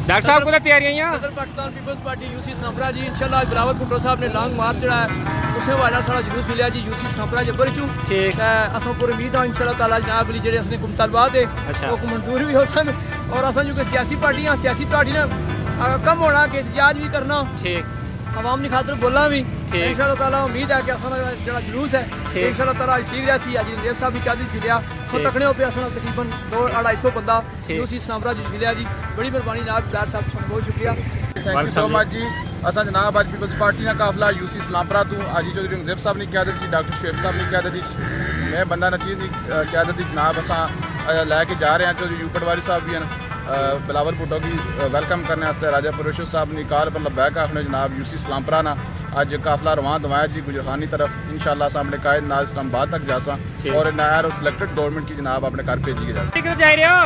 Doctor साहब को तैयारियां पाकिस्तान पीपल्स पार्टी यूसी सनापरा जी इंशाल्लाह बिलावल भुट्टो साहब ने लॉन्ग मार्च चढ़ाया उसने वाला सारा जुलूस मिलिया जी यूसी सनापरा जबर चू ठीक है अस पूरी उम्मीद है इंशाल्लाह ताला जनाब अली जेडे असने मुतालबात है वो मंजूर भी हो सन और अस जो सियासी पार्टी ने कम होना कि एहतजाज भी करना ठीक आवाम की खातर बोलना भी इंशाल्लाह ताला उम्मीद है कि असना जो जुलूस है इंशाल्लाह ताला ठीक रहा सी अज देव साहब की क्यादत मिलिया तकने पे असना तकरीबन 200-250 बंदा यूसी सनापरा जी मिलिया जी बड़ी मेहरबानी जनाब बिलाल साहब बहुत शुक्रिया थैंक यू सो मच जी असा जनाब अज पीपल्स पार्टी का काफिला यूसी सलामपुरा तू आजी चौधरी रंगजेब साहब की क्यादत जी डॉक्टर शुएब साहब की क्यादत मैं बंदा नचीज की क्यादत जनाब असा लैके जा रहे हैं चौधरी यूब पटवारी साहब भी हैं बिलावल भुट्टो की वेलकम करने वास्ते राजा पुरुषो साहब ने कार पर लब्बैक आखने जनाब यूसी सलामपुरा ना अज काफिला रवान दवाया जी गुजरखानी तरफ इंशाल्लाह सामने कायद नाज इस्लामाबाद तक जासा और नायर और सिलेक्टेड गवर्नमेंट की जनाब अपने घर भेजी गई जा रहे हो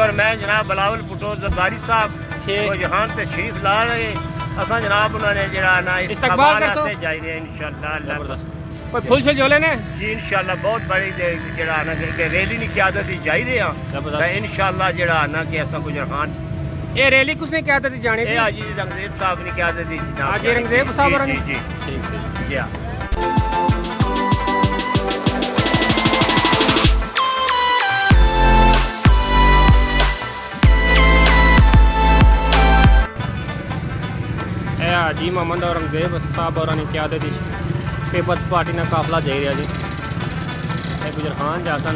और मैं जनाब बिलावल भुट्टो जरदारी साहब गुजरखान से शरीफ ला रहे असा जनाब उन्होंने जरा ना इस्तकबाल करते जा रहे हैं इंशाल्लाह कोई फुल शल जोले ने जी इंशाल्लाह बहुत बड़ी जरा ना कि रैली की क्यादत जा रहे हैं इंशाल्लाह जरा ना कि असा गुजरखान ये रैली किसने क्यादत जाने ये आज रंगजेब साहब ने क्यादत दी आज रंगजेब साहब जी जी ठीक है हाजी मोहम्मद और रंगजेब साहब और क्यादत पीपल्स पार्टी ने काफिला जा रहा जी गुजरखान जासन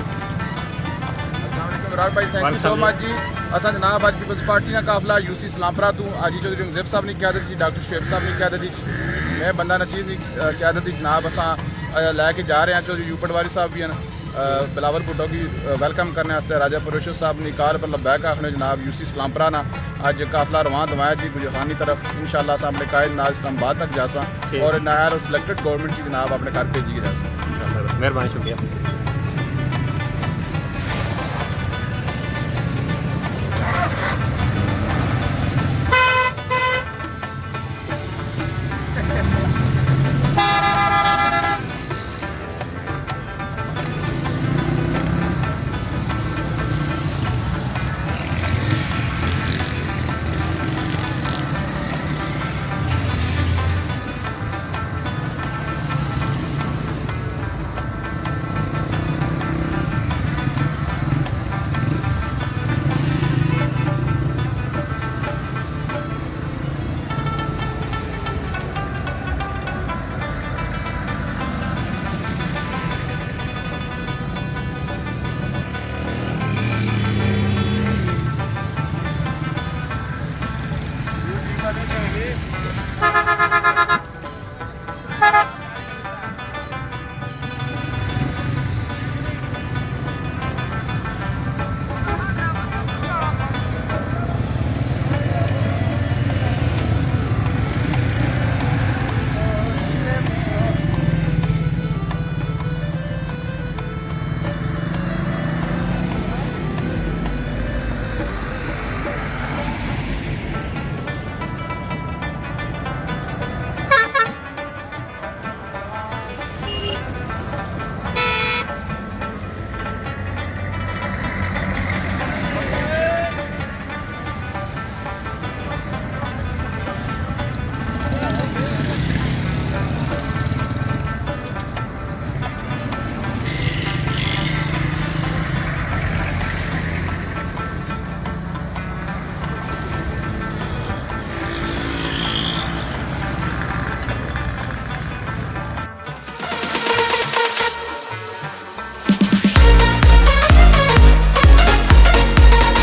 भाई थैंक यू सो मच जी असा जनाब अज पीपल्स पार्टी का काफिला यूसी सलामपुरा तू आजी चौधरी रंगजेब साहब की क्यादत जी डॉक्टर शुएब साहब की क्यादत मैं बंदा नचीज की क्यादत जनाब असा लैके जा रहे हैं चौधरी यूब पटवारी साहब भी हैं बिलावल भुट्टो की वेलकम करने वास्ते राजा पुरुषो साहब ने कार पर लब्बैक आखने जनाब यूसी सलामपुरा ना अज काफिला रवान दवाया जी गुजरखानी तरफ इंशाल्लाह सामने कायद नाज इस्लामाबाद तक जासा और नायर और सिलेक्टेड गवर्नमेंट की जनाब अपने घर भेजी गई मेहरबानी शुक्रिया।